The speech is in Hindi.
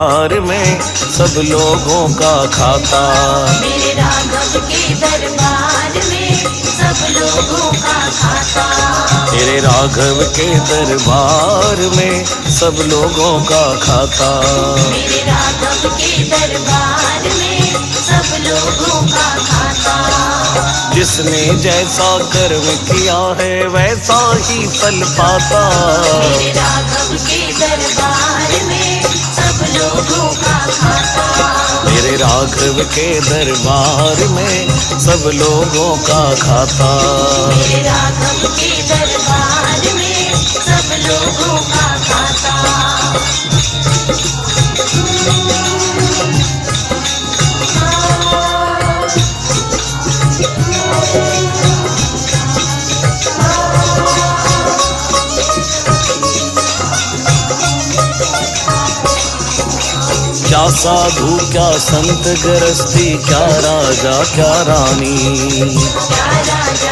दरबार में सब लोगों का खाता। मेरे राघव के दरबार में सब लोगों का खाता। तेरे राघव के दरबार में सब लोगों का खाता। मेरे राघव के दरबार में सब लोगों का खाता। जिसने जैसा कर्म किया है वैसा ही फल पाता। मेरे राघव के दरबार में सब लोगों का खाता। मेरे राघव के दरबार में सब लोगों का खाता। मेरे राघव के दरबार में सब लोगों का खाता। क्या साधु क्या संत गृहस्थी, क्या राजा क्या रानी, क्या राजा